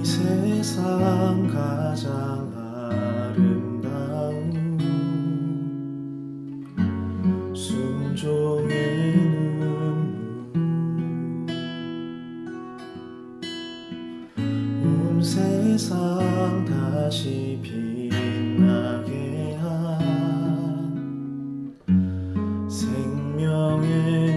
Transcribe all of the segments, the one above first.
세상 가장 아름다운 순종의 눈물 온 세상 다시 빛나게 한 생명의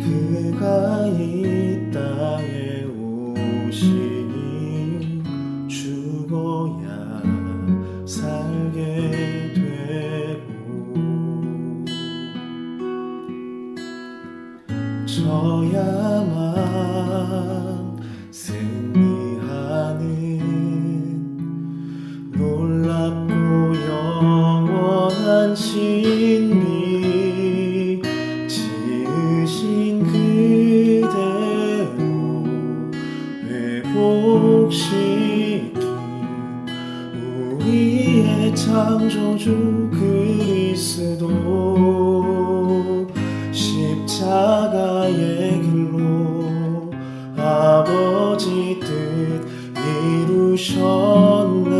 그가 이 땅에 오시니 죽어야 살게 되고 져야만 승리하는 놀랍고 영원한 신비 지으신 그대로 회복시킨 우리의 창조주 그리스도 십자가의 길로 아버지 뜻 이루셨네.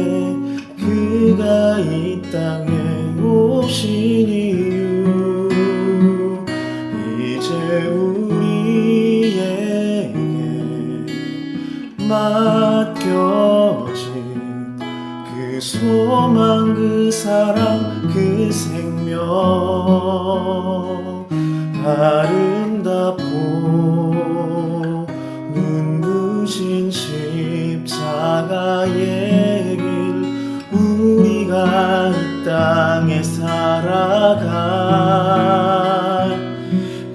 그가 이 땅에 오신 이유 이제 우리에게 맡겨진 그 소망 그 사랑 그 생명 아름답고 눈부신 십자가의 길 우리가 이 땅에 살아갈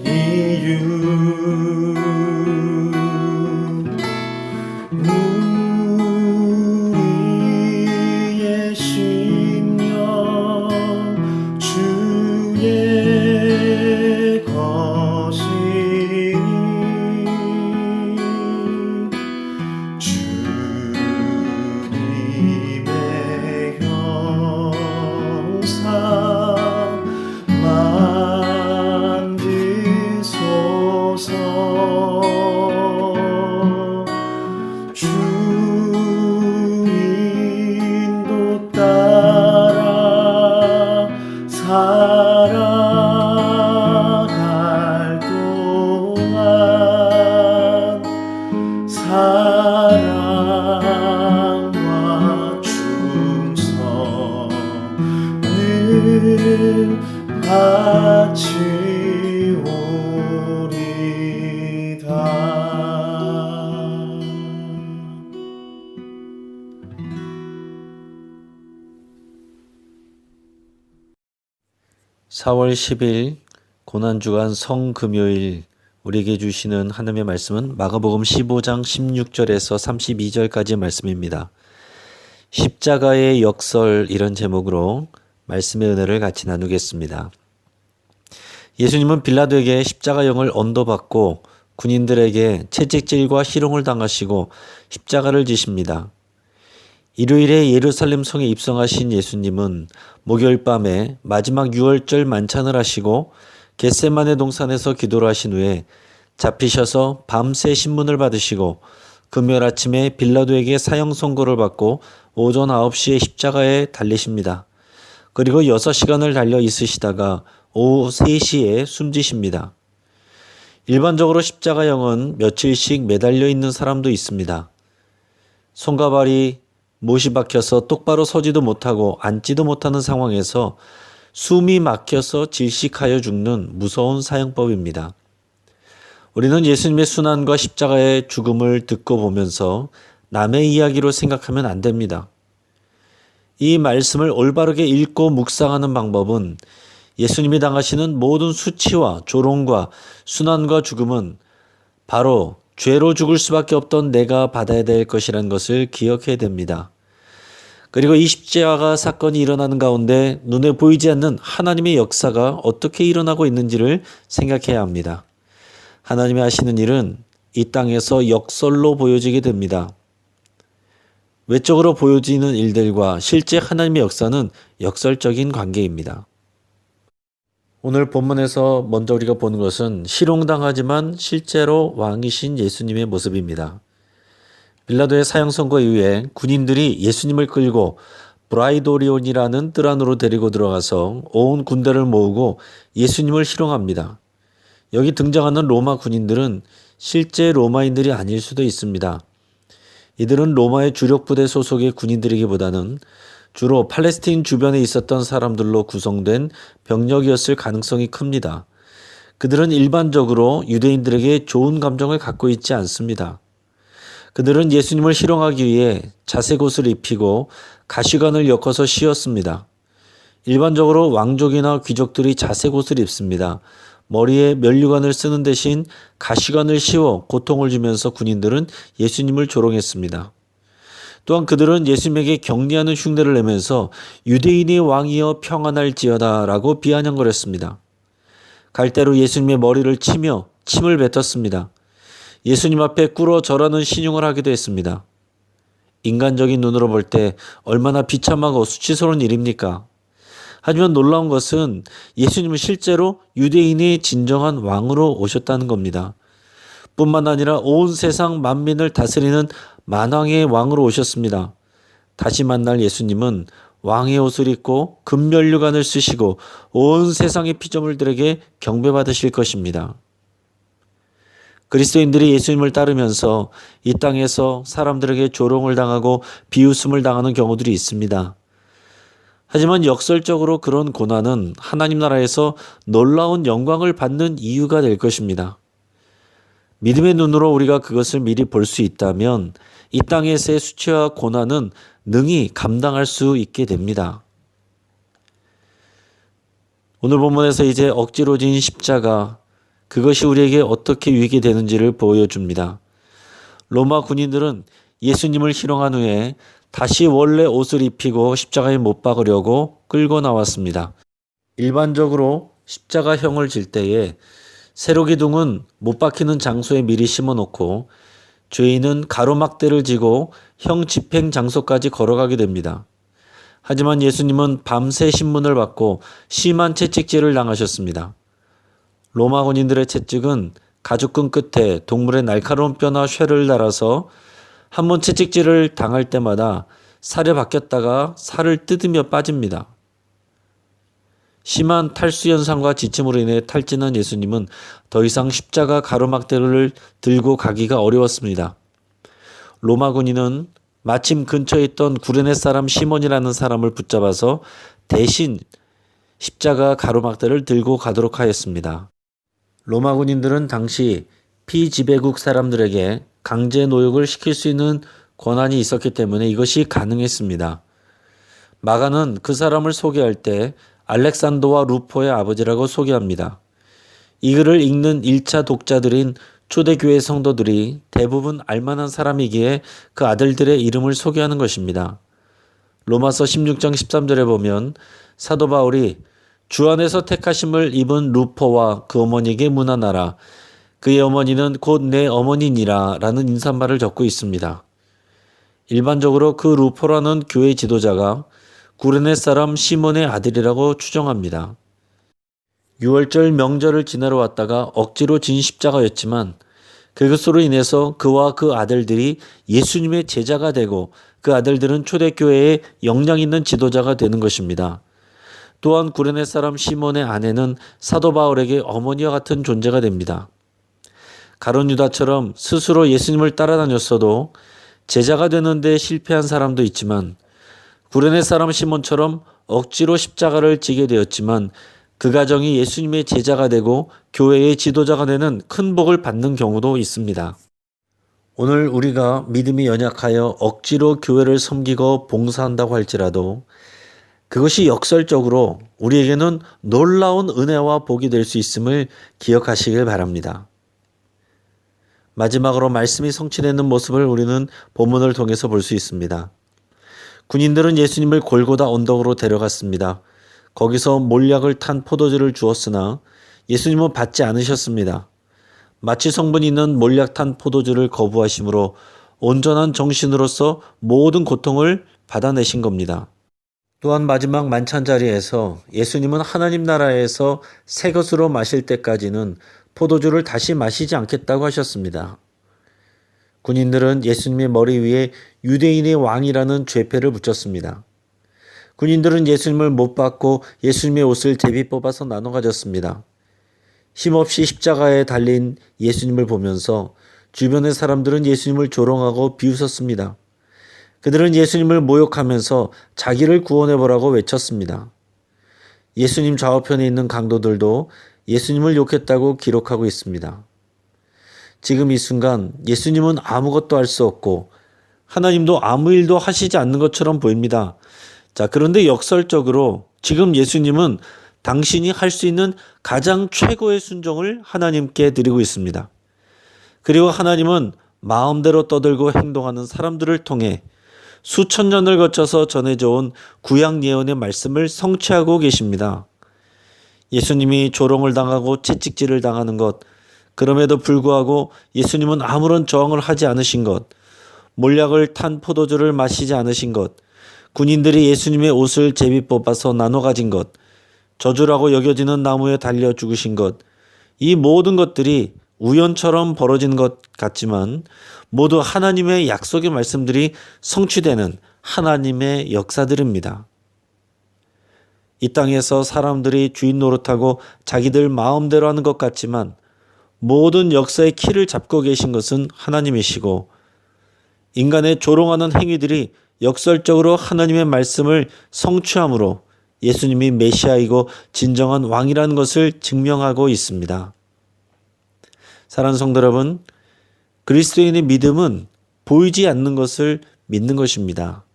이유 우리의 심령 주의 것이니 주님의 형상 만드소서. 주 인도 따라 살아갈 동안 사랑과 충성을 바치오리다. 4월 10일 고난주간 성금요일 우리에게 주시는 하나님의 말씀은 마가복음 15장 16절에서 32절까지의 말씀입니다. 십자가의 역설 이런 제목으로 말씀의 은혜를 같이 나누겠습니다. 예수님은 빌라도에게 십자가형을 언도받고 군인들에게 채찍질과 희롱을 당하시고 십자가를 지십니다. 일요일에 예루살렘 성에 입성하신 예수님은 목요일 밤에 마지막 유월절 만찬을 하시고 겟세마네 동산에서 기도를 하신 후에 잡히셔서 밤새 신문을 받으시고 금요일 아침에 빌라도에게 사형 선고를 받고 오전 9시에 십자가에 달리십니다. 그리고 6시간을 달려 있으시다가 오후 3시에 숨지십니다. 일반적으로 십자가형은 며칠씩 매달려 있는 사람도 있습니다. 손과 발이 못이 박혀서 똑바로 서지도 못하고 앉지도 못하는 상황에서 숨이 막혀서 질식하여 죽는 무서운 사형법입니다. 우리는 예수님의 순환과 십자가의 죽음을 듣고 보면서 남의 이야기로 생각하면 안 됩니다. 이 말씀을 올바르게 읽고 묵상하는 방법은 예수님이 당하시는 모든 수치와 조롱과 순환과 죽음은 바로 죄로 죽을 수밖에 없던 내가 받아야 될 것이라는 것을 기억해야 됩니다. 그리고 이 십자가 사건이 일어나는 가운데 눈에 보이지 않는 하나님의 역사가 어떻게 일어나고 있는지를 생각해야 합니다. 하나님이 하시는 일은 이 땅에서 역설로 보여지게 됩니다. 외적으로 보여지는 일들과 실제 하나님의 역사는 역설적인 관계입니다. 오늘 본문에서 먼저 우리가 보는 것은 희롱당하지만 실제로 왕이신 예수님의 모습입니다. 빌라도의 사형 선고 이후에 군인들이 예수님을 끌고 브라이도리온이라는 뜰 안으로 데리고 들어가서 온 군대를 모으고 예수님을 희롱합니다. 여기 등장하는 로마 군인들은 실제 로마인들이 아닐 수도 있습니다. 이들은 로마의 주력 부대 소속의 군인들이기보다는 주로 팔레스타인 주변에 있었던 사람들로 구성된 병력이었을 가능성이 큽니다. 그들은 일반적으로 유대인들에게 좋은 감정을 갖고 있지 않습니다. 그들은 예수님을 희롱하기 위해 자색 옷을 입히고 가시관을 엮어서 씌웠습니다. 일반적으로 왕족이나 귀족들이 자색 옷을 입습니다. 머리에 면류관을 쓰는 대신 가시관을 씌워 고통을 주면서 군인들은 예수님을 조롱했습니다. 또한 그들은 예수님에게 격리하는 흉내를 내면서 유대인의 왕이여 평안할지어다 라고 비아냥거렸습니다. 갈대로 예수님의 머리를 치며 침을 뱉었습니다. 예수님 앞에 꿇어 절하는 신용을 하기도 했습니다. 인간적인 눈으로 볼 때 얼마나 비참하고 수치스러운 일입니까? 하지만 놀라운 것은 예수님은 실제로 유대인의 진정한 왕으로 오셨다는 겁니다. 뿐만 아니라 온 세상 만민을 다스리는 만왕의 왕으로 오셨습니다. 다시 만날 예수님은 왕의 옷을 입고 금면류관을 쓰시고 온 세상의 피조물들에게 경배받으실 것입니다. 그리스도인들이 예수님을 따르면서 이 땅에서 사람들에게 조롱을 당하고 비웃음을 당하는 경우들이 있습니다. 하지만 역설적으로 그런 고난은 하나님 나라에서 놀라운 영광을 받는 이유가 될 것입니다. 믿음의 눈으로 우리가 그것을 미리 볼 수 있다면 이 땅에서의 수치와 고난은 능히 감당할 수 있게 됩니다. 오늘 본문에서 이제 억지로 진 십자가, 그것이 우리에게 어떻게 유익이 되는지를 보여줍니다. 로마 군인들은 예수님을 희롱한 후에 다시 원래 옷을 입히고 십자가에 못 박으려고 끌고 나왔습니다. 일반적으로 십자가형을 질 때에 세로기둥은 못 박히는 장소에 미리 심어놓고 죄인은 가로막대를 지고 형 집행 장소까지 걸어가게 됩니다. 하지만 예수님은 밤새 신문을 받고 심한 채찍질을 당하셨습니다. 로마 군인들의 채찍은 가죽끈 끝에 동물의 날카로운 뼈나 쇠를 달아서 한번 채찍질을 당할 때마다 살에 박혔다가 살을 뜯으며 빠집니다. 심한 탈수 현상과 지침으로 인해 탈진한 예수님은 더 이상 십자가 가로막대를 들고 가기가 어려웠습니다. 로마 군인은 마침 근처에 있던 구레네 사람 시몬이라는 사람을 붙잡아서 대신 십자가 가로막대를 들고 가도록 하였습니다. 로마 군인들은 당시 피지배국 사람들에게 강제 노역을 시킬 수 있는 권한이 있었기 때문에 이것이 가능했습니다. 마가는 그 사람을 소개할 때 알렉산더와 루포의 아버지라고 소개합니다. 이 글을 읽는 1차 독자들인 초대교회 성도들이 대부분 알만한 사람이기에 그 아들들의 이름을 소개하는 것입니다. 로마서 16장 13절에 보면 사도 바울이 주 안에서 택하심을 입은 루포와 그 어머니에게 문안하라. 그의 어머니는 곧 내 어머니니라 라는 인사말을 적고 있습니다. 일반적으로 그 루포라는 교회 지도자가 구레네 사람 시몬의 아들이라고 추정합니다. 6월절 명절을 지나러 왔다가 억지로 진 십자가였지만 그것으로 인해서 그와 그 아들들이 예수님의 제자가 되고 그 아들들은 초대교회의 역량 있는 지도자가 되는 것입니다. 또한 구레네 사람 시몬의 아내는 사도 바울에게 어머니와 같은 존재가 됩니다. 가룟 유다처럼 스스로 예수님을 따라다녔어도 제자가 되는데 실패한 사람도 있지만 구레네 사람 시몬처럼 억지로 십자가를 지게 되었지만 그 가정이 예수님의 제자가 되고 교회의 지도자가 되는 큰 복을 받는 경우도 있습니다. 오늘 우리가 믿음이 연약하여 억지로 교회를 섬기고 봉사한다고 할지라도 그것이 역설적으로 우리에게는 놀라운 은혜와 복이 될 수 있음을 기억하시길 바랍니다. 마지막으로 말씀이 성취되는 모습을 우리는 본문을 통해서 볼 수 있습니다. 군인들은 예수님을 골고다 언덕으로 데려갔습니다. 거기서 몰약을 탄 포도주를 주었으나 예수님은 받지 않으셨습니다. 마취 성분이 있는 몰약 탄 포도주를 거부하심으로 온전한 정신으로서 모든 고통을 받아내신 겁니다. 또한 마지막 만찬 자리에서 예수님은 하나님 나라에서 새 것으로 마실 때까지는 포도주를 다시 마시지 않겠다고 하셨습니다. 군인들은 예수님의 머리 위에 유대인의 왕이라는 죄패를 붙였습니다. 군인들은 예수님을 못 박고 예수님의 옷을 제비 뽑아서 나눠 가졌습니다. 힘없이 십자가에 달린 예수님을 보면서 주변의 사람들은 예수님을 조롱하고 비웃었습니다. 그들은 예수님을 모욕하면서 자기를 구원해보라고 외쳤습니다. 예수님 좌우편에 있는 강도들도 예수님을 욕했다고 기록하고 있습니다. 지금 이 순간 예수님은 아무것도 할 수 없고 하나님도 아무 일도 하시지 않는 것처럼 보입니다. 자, 그런데 역설적으로 지금 예수님은 당신이 할 수 있는 가장 최고의 순종을 하나님께 드리고 있습니다. 그리고 하나님은 마음대로 떠들고 행동하는 사람들을 통해 수천 년을 거쳐서 전해져 온 구약 예언의 말씀을 성취하고 계십니다. 예수님이 조롱을 당하고 채찍질을 당하는 것, 그럼에도 불구하고 예수님은 아무런 저항을 하지 않으신 것, 몰약을 탄 포도주를 마시지 않으신 것, 군인들이 예수님의 옷을 제비 뽑아서 나눠 가진 것, 저주라고 여겨지는 나무에 달려 죽으신 것, 이 모든 것들이 우연처럼 벌어진 것 같지만 모두 하나님의 약속의 말씀들이 성취되는 하나님의 역사들입니다. 이 땅에서 사람들이 주인 노릇하고 자기들 마음대로 하는 것 같지만 모든 역사의 키를 잡고 계신 것은 하나님이시고 인간의 조롱하는 행위들이 역설적으로 하나님의 말씀을 성취함으로 예수님이 메시아이고 진정한 왕이라는 것을 증명하고 있습니다. 사랑하는 성도 여러분, 그리스도인의 믿음은 보이지 않는 것을 믿는 것입니다.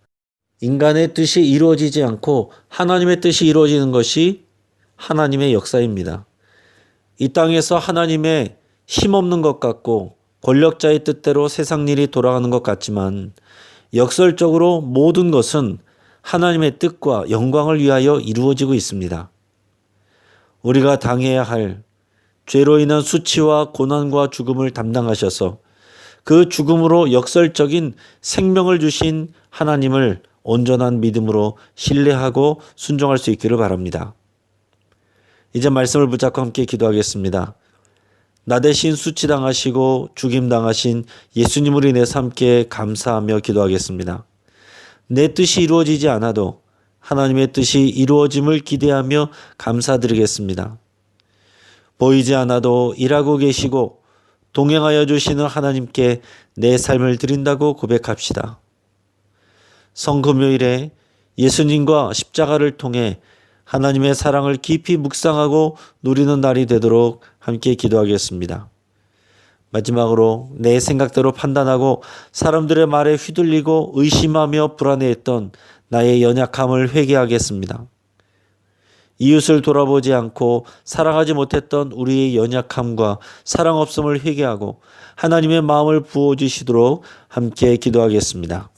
인간의 뜻이 이루어지지 않고 하나님의 뜻이 이루어지는 것이 하나님의 역사입니다. 이 땅에서 하나님의 힘없는 것 같고 권력자의 뜻대로 세상 일이 돌아가는 것 같지만 역설적으로 모든 것은 하나님의 뜻과 영광을 위하여 이루어지고 있습니다. 우리가 당해야 할 죄로 인한 수치와 고난과 죽음을 담당하셔서 그 죽음으로 역설적인 생명을 주신 하나님을 온전한 믿음으로 신뢰하고 순종할 수 있기를 바랍니다. 이제 말씀을 붙잡고 함께 기도하겠습니다. 나 대신 수치당하시고 죽임당하신 예수님으로 인해서 함께 감사하며 기도하겠습니다. 내 뜻이 이루어지지 않아도 하나님의 뜻이 이루어짐을 기대하며 감사드리겠습니다. 보이지 않아도 일하고 계시고 동행하여 주시는 하나님께 내 삶을 드린다고 고백합시다. 성금요일에 예수님과 십자가를 통해 하나님의 사랑을 깊이 묵상하고 누리는 날이 되도록 함께 기도하겠습니다. 마지막으로 내 생각대로 판단하고 사람들의 말에 휘둘리고 의심하며 불안해했던 나의 연약함을 회개하겠습니다. 이웃을 돌아보지 않고 사랑하지 못했던 우리의 연약함과 사랑 없음을 회개하고 하나님의 마음을 부어주시도록 함께 기도하겠습니다.